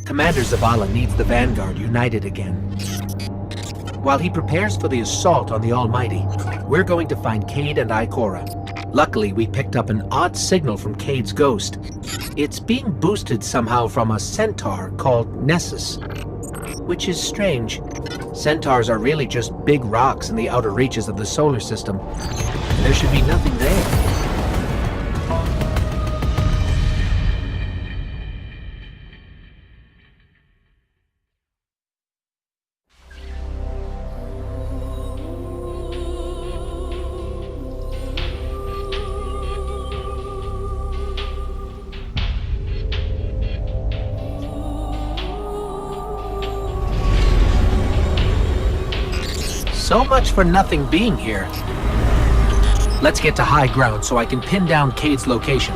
Commander Zavala needs the Vanguard united again. While he prepares for the assault on the Almighty, we're going to find Cayde and Ikora. Luckily, we picked up an odd signal from Cayde's ghost. It's being boosted somehow from a centaur called Nessus, which is strange. Centaurs are really just big rocks in the outer reaches of the solar system. There should be nothing there. So much for nothing being here. Let's get to high ground so I can pin down Cayde's location.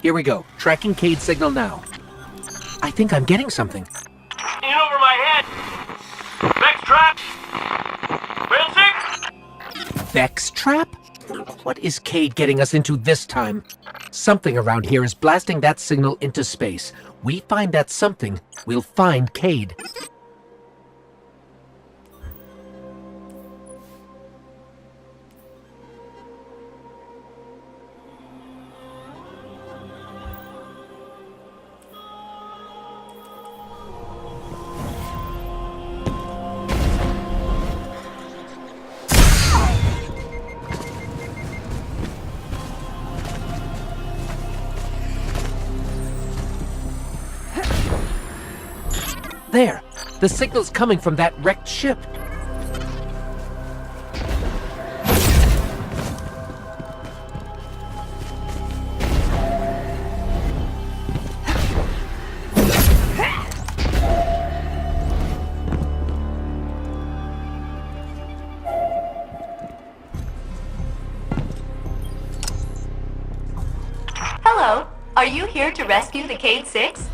Here we go. Tracking Cayde's signal now. I think I'm getting something. In over my head! Vex trap! Failsafe! Vex trap? What is Cayde getting us into this time? Something around here is blasting that signal into space. We find that something, we'll find Cayde. There! The signal's coming from that wrecked ship. Hello. Are you here to rescue the Cayde 6?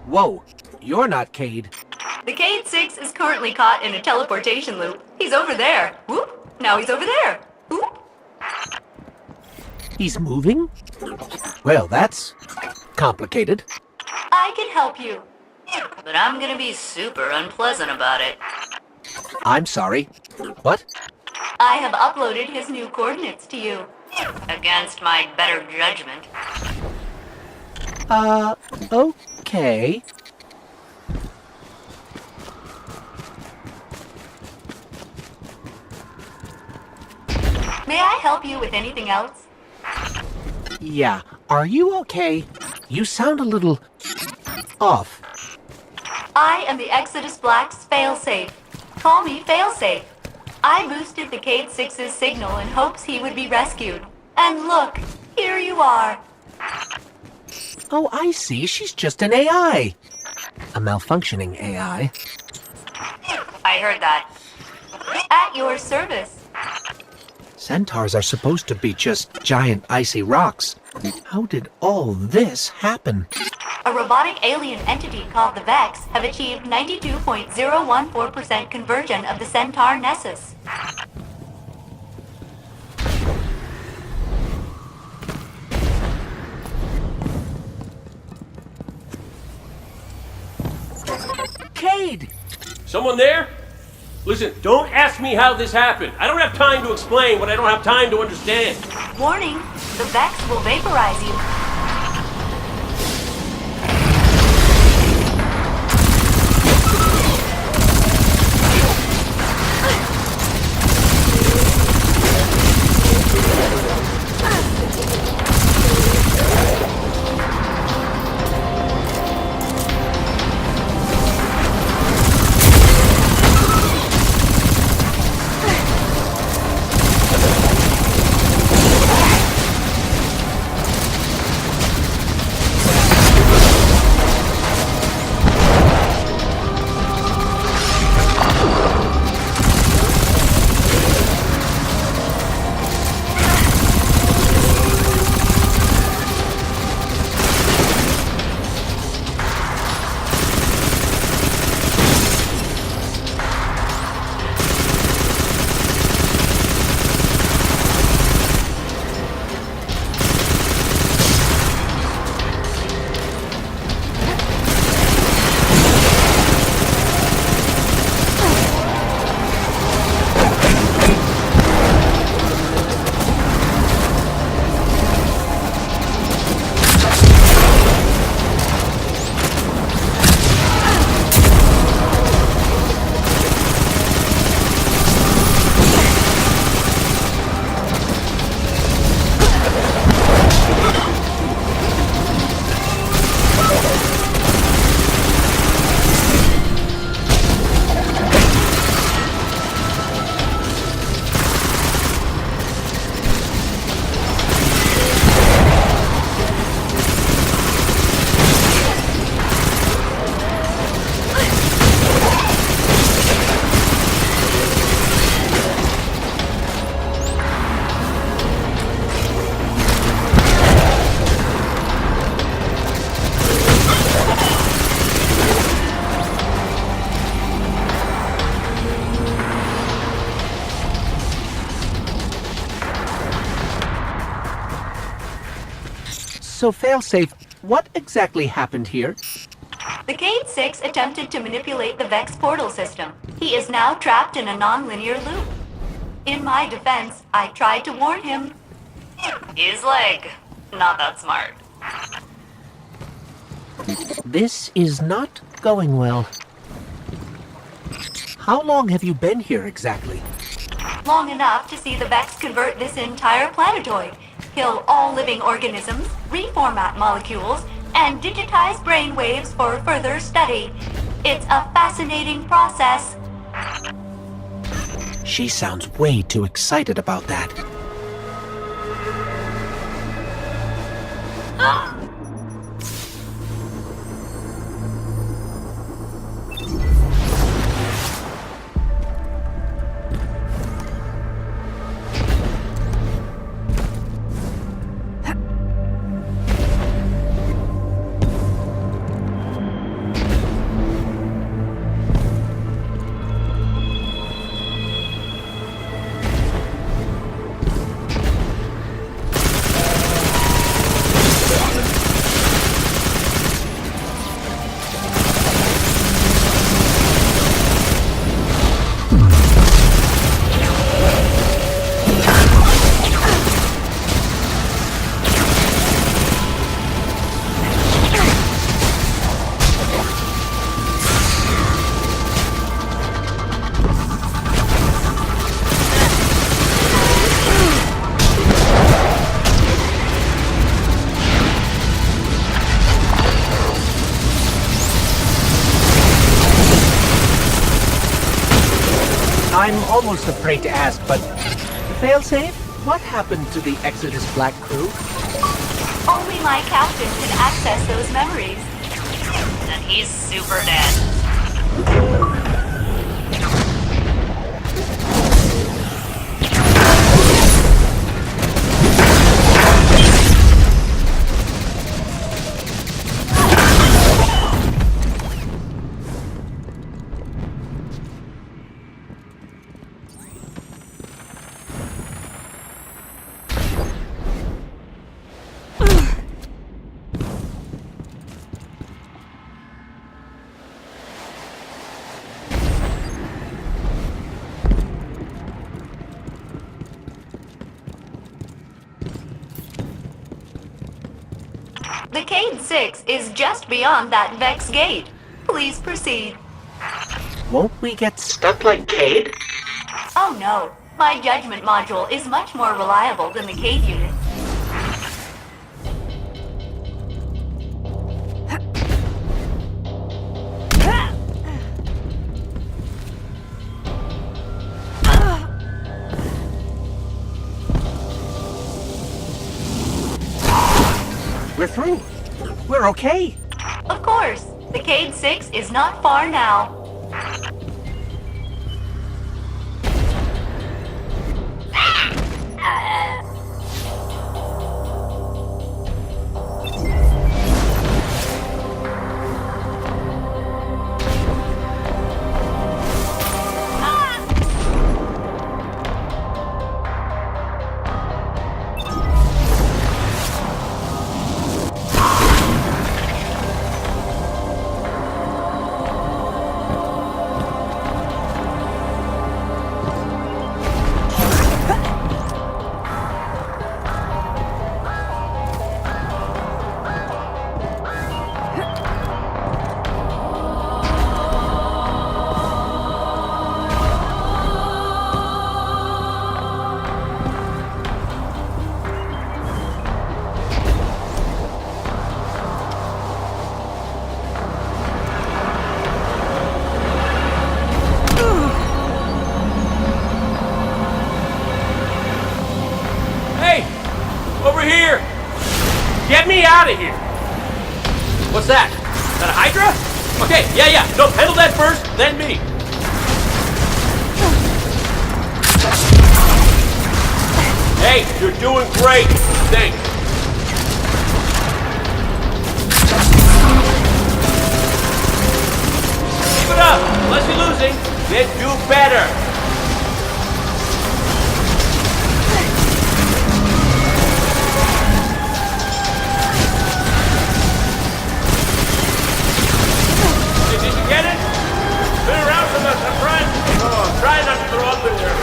Whoa! You're not Cayde. The Cayde 6 is currently caught in a teleportation loop. He's over there. Whoop! Now he's over there. Whoop! He's moving? Well, that's complicated. I can help you. But I'm gonna be super unpleasant about it. I'm sorry. What? I have uploaded his new coordinates to you. Against my better judgment. Okay. May I help you with anything else? Yeah. Are you okay? You sound a little off. I am the Exodus Black's failsafe. Call me failsafe. I boosted the Cayde 6's signal in hopes he would be rescued. And look, here you are. Oh, I see. She's just an AI. A malfunctioning AI. I heard that. At your service. Centaurs are supposed to be just giant icy rocks. How did all this happen? A robotic alien entity called the Vex have achieved 92.014% conversion of the Centaur Nessus. Cayde! Someone there? Listen, don't ask me how this happened. I don't have time to explain what I don't have time to understand. Warning, the Vex will vaporize you. So, Failsafe, what exactly happened here? The Cayde 6 attempted to manipulate the Vex portal system. He is now trapped in a non-linear loop. In my defense, I tried to warn him. His leg. Not that smart. This is not going well. How long have you been here exactly? Long enough to see the Vex convert this entire planetoid, kill all living organisms, reformat molecules, and digitize brainwaves for further study. It's a fascinating process. She sounds way too excited about that. I'm almost afraid to ask, but Failsafe, what happened to the Exodus Black crew? Only my captain can access those memories. And he's super dead. The cayde 6 is just beyond that Vex gate. Please proceed. Won't we get stuck like Cade? Oh no, my judgment module is much more reliable than the cayde unit. We're through. We're okay. Of course, the cayde 6 is not far now. Over here! Get me out of here! What's that? Is that a Hydra? Okay, yeah. No, handle that first, then me. Hey, you're doing great. Thanks. Keep it up. Unless you're losing, then do better. Did you get it? Spin around so much, I'm trying. Oh, I'm trying not to throw up in there.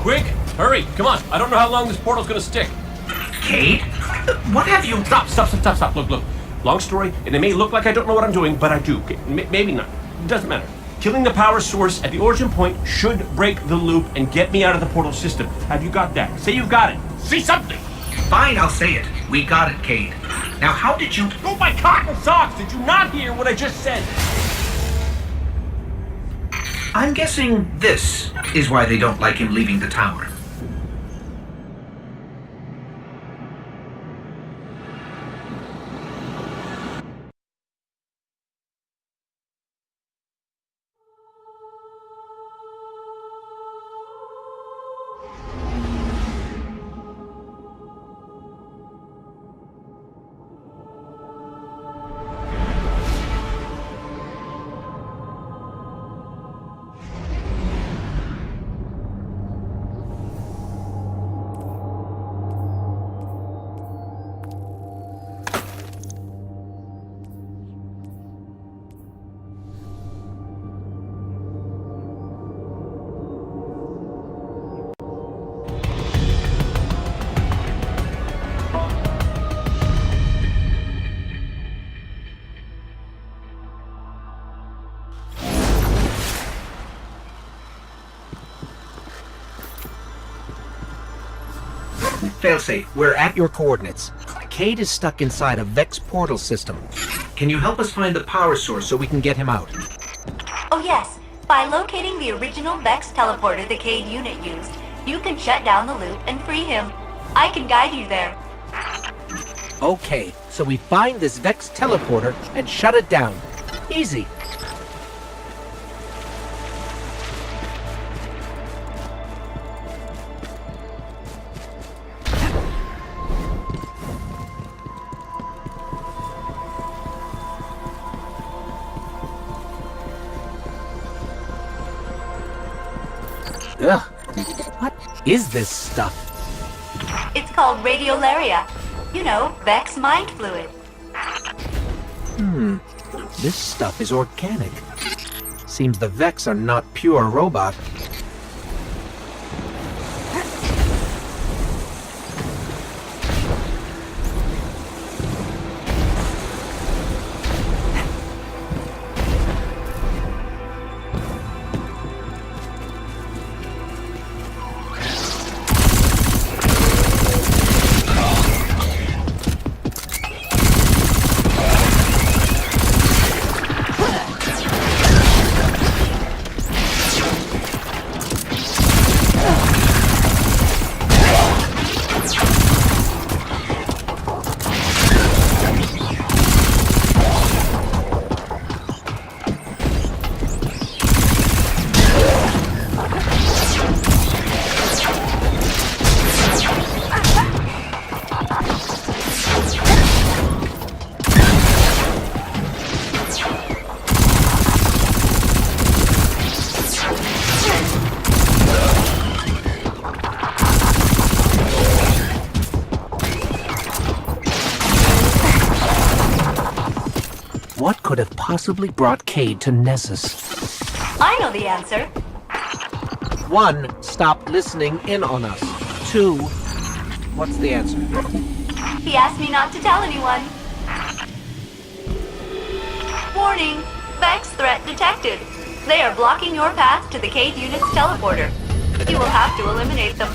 Quick, hurry, come on. I don't know how long this portal's gonna stick. Cayde? What have you... Stop. Look. Long story, and it may look like I don't know what I'm doing, but I do. Okay? Maybe not. It doesn't matter. Killing the power source at the origin point should break the loop and get me out of the portal system. Have you got that? Say you've got it. Say something. Fine, I'll say it. We got it, Cayde. Now, how did you... Oh my cotton socks! Did you not hear what I just said? I'm guessing this is why they don't like him leaving the tower. Failsafe, we're at your coordinates. Cayde is stuck inside a Vex portal system. Can you help us find the power source so we can get him out? Oh yes, by locating the original Vex teleporter the Cayde unit used, you can shut down the loop and free him. I can guide you there. Okay, so we find this Vex teleporter and shut it down. Easy. Ugh, what is this stuff? It's called radiolaria. You know, Vex mind fluid. This stuff is organic. Seems the Vex are not pure robot. What could have possibly brought Cayde to Nessus? I know the answer. 1. Stop listening in on us. 2. What's the answer? He asked me not to tell anyone. Warning! Vex threat detected. They are blocking your path to the Cayde unit's teleporter. You will have to eliminate them.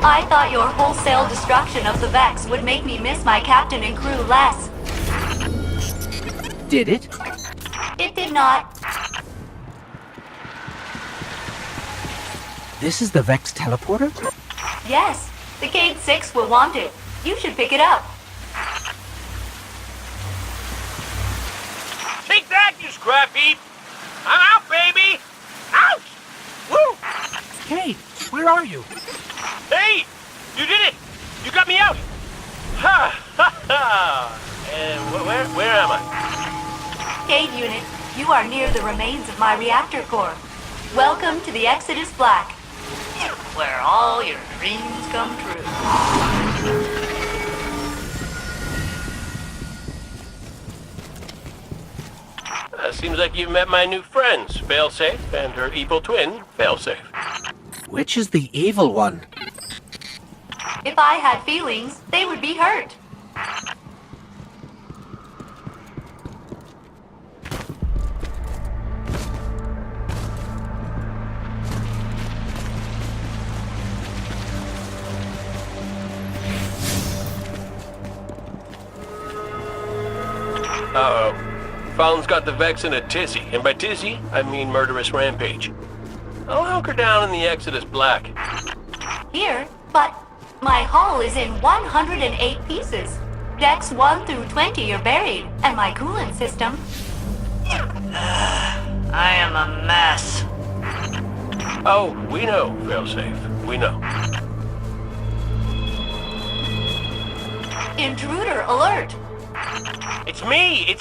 I thought your wholesale destruction of the Vex would make me miss my captain and crew less. Did it? It did not. This is the Vex teleporter? Yes, the cayde 6 will want it. You should pick it up. Take that, you scrap heap! I'm out, baby! Out! Woo! Cayde, where are you? Hey! You did it! You got me out! Ha! Ha! Ha! And where am I? Cayde unit, you are near the remains of my reactor core. Welcome to the Exodus Black, where all your dreams come true. Seems like you've met my new friends, Failsafe, and her evil twin, Failsafe. Which is the evil one? If I had feelings, they would be hurt. Uh-oh. Fallon's got the Vex in a tizzy, and by tizzy, I mean murderous rampage. I'll hunker down in the Exodus Black. Here, but my hull is in 108 pieces. Decks 1 through 20 are buried, and my coolant system... I am a mess. Oh, we know, Failsafe. We know. Intruder alert! It's me!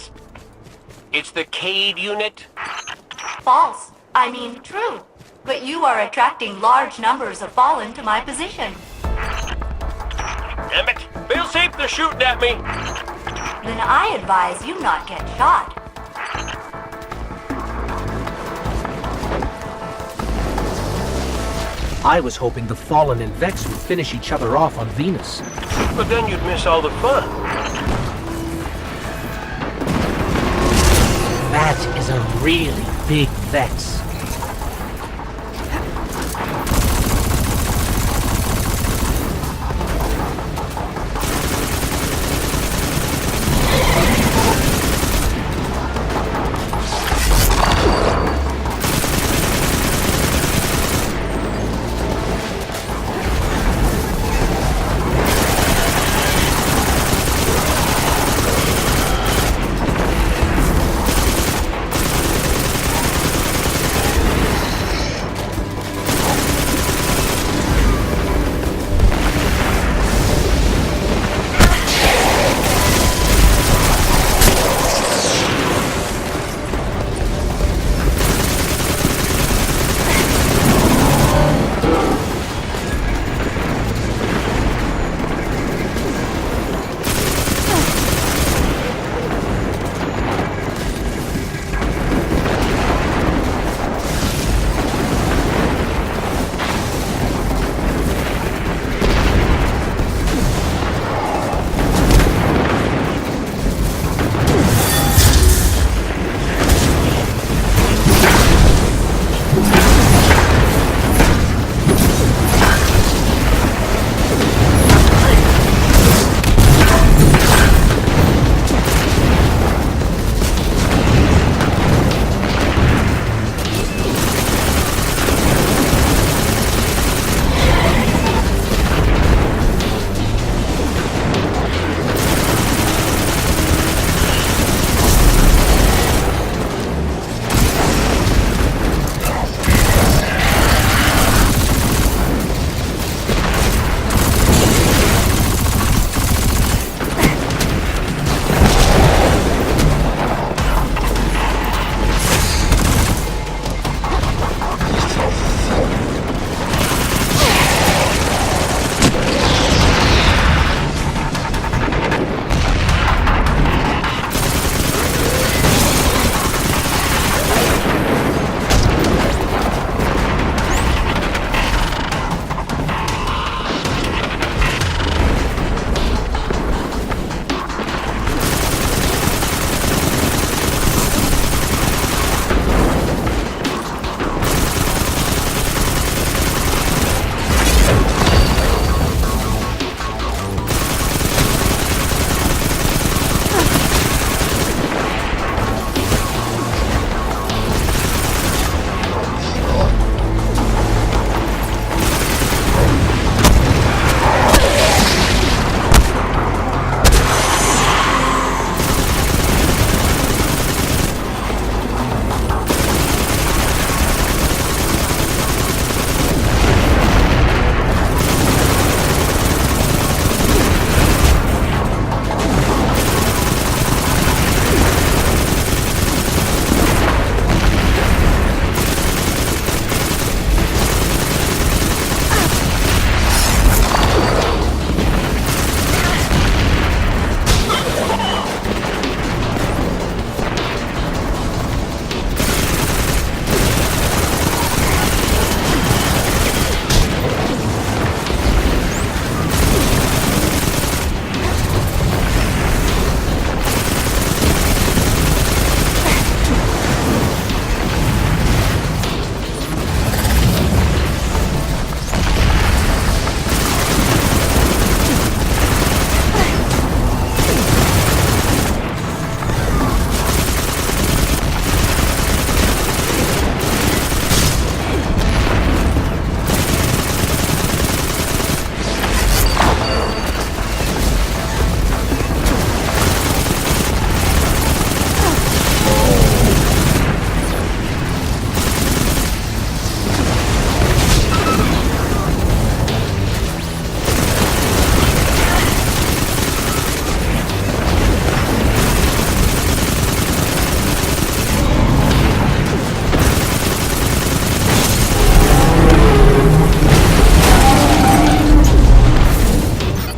It's the cayde unit. False. I mean true. But you are attracting large numbers of fallen to my position. Damn it! Failsafe, they're shooting at me! Then I advise you not get shot. I was hoping the Fallen and Vex would finish each other off on Venus. But then you'd miss all the fun. That is a really big Vex.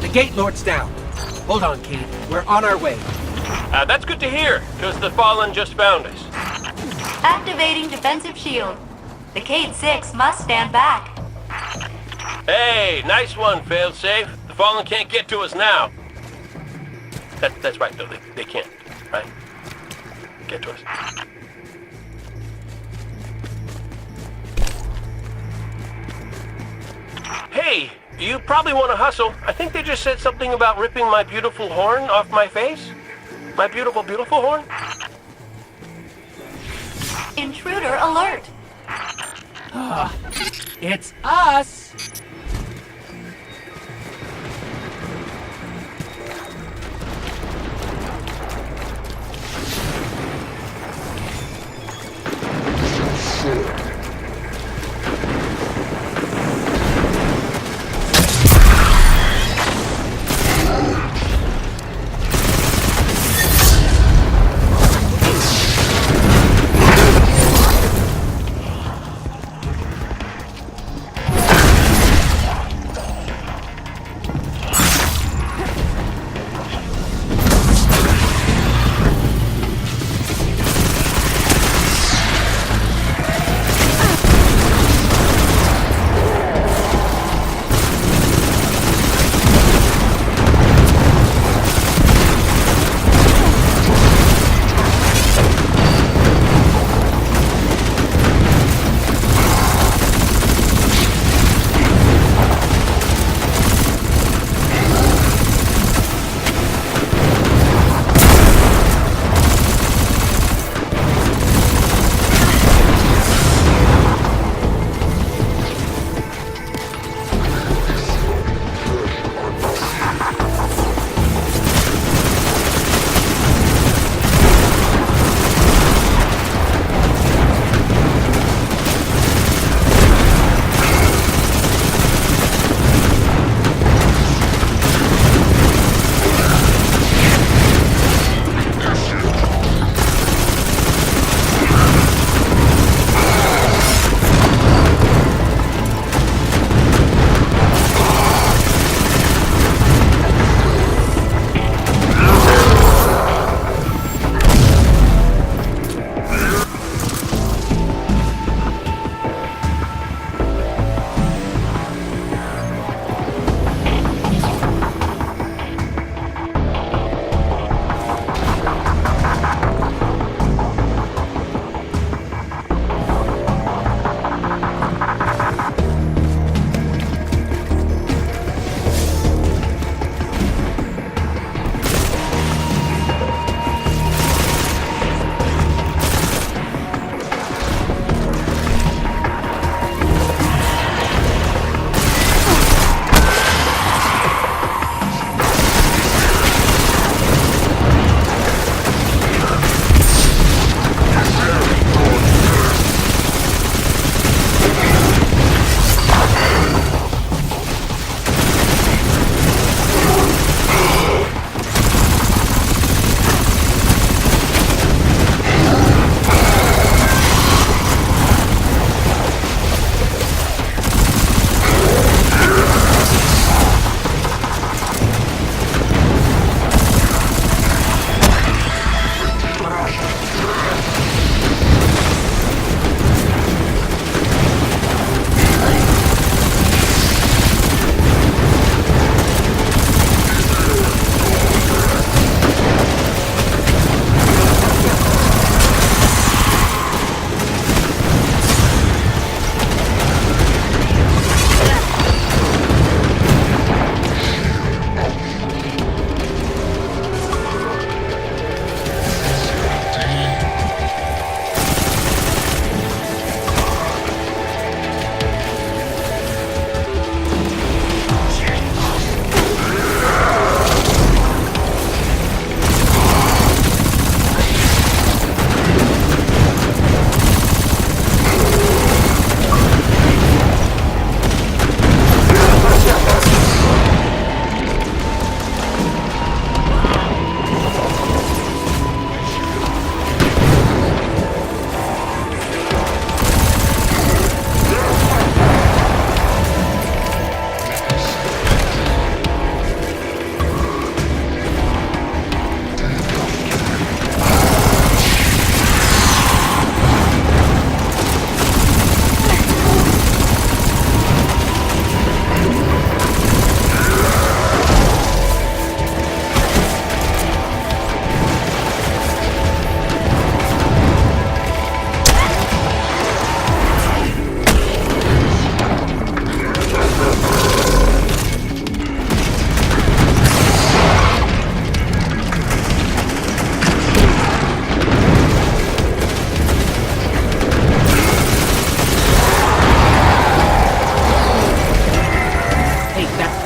gate lord's down. Hold on, Cayde. We're on our way. That's good to hear, because the Fallen just found us. Activating defensive shield. The Cayde 6 must stand back. Hey, nice one, failsafe. The Fallen can't get to us now. That's right, though. They can't, right? Get to us. Hey, you probably want to hustle. I think they just said something about ripping my beautiful horn off my face. My beautiful, beautiful horn? Intruder alert. It's us!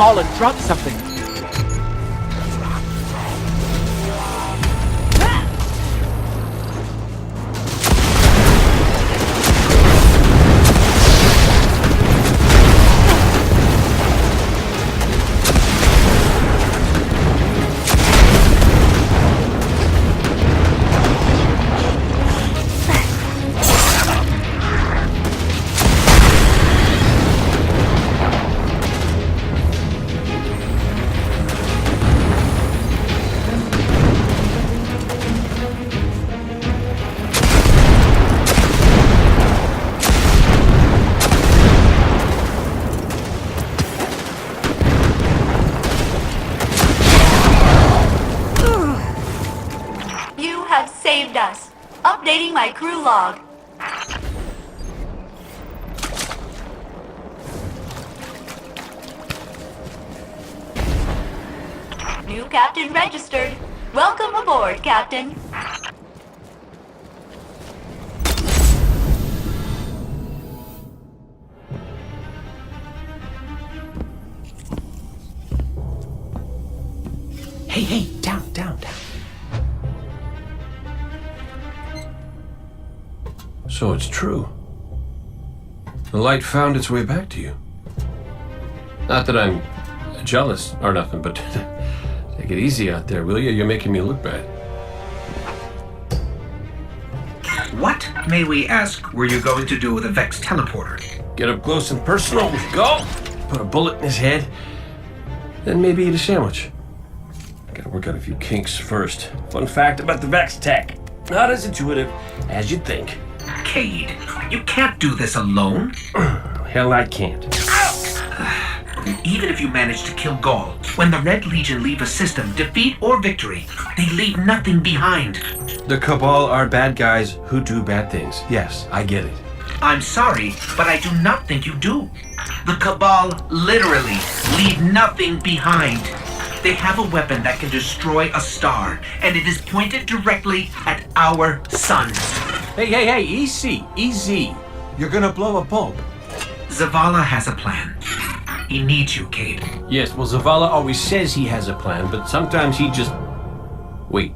fall and drop something. You have saved us. Updating my crew log. New captain registered. Welcome aboard, Captain. Hey, down. So it's true. The light found its way back to you. Not that I'm jealous or nothing, but take it easy out there, will you? You're making me look bad. What, may we ask, were you going to do with a Vex teleporter? Get up close and personal. Go! Put a bullet in his head. Then maybe eat a sandwich. Gotta work out a few kinks first. Fun fact about the Vex tech. Not as intuitive as you'd think. Cayde, you can't do this alone. Hell, I can't. Even if you manage to kill Gaul, when the Red Legion leave a system, defeat or victory, they leave nothing behind. The Cabal are bad guys who do bad things. Yes, I get it. I'm sorry, but I do not think you do. The Cabal literally leave nothing behind. They have a weapon that can destroy a star, and it is pointed directly at our sun. Hey, easy. You're gonna blow a bulb. Zavala has a plan. He needs you, Cayde. Yes, well, Zavala always says he has a plan, but sometimes he just... Wait.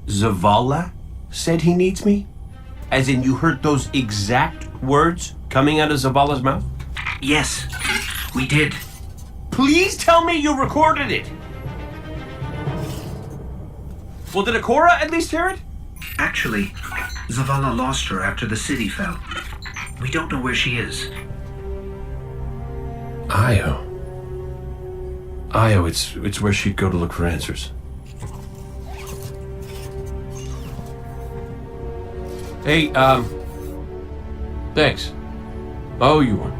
Zavala said he needs me? As in you heard those exact words coming out of Zavala's mouth? Yes, we did. Please tell me you recorded it! Well, did Akora at least hear it? Actually, Zavala lost her after the city fell. We don't know where she is. Io, it's where she'd go to look for answers. Hey, thanks. Oh, you won.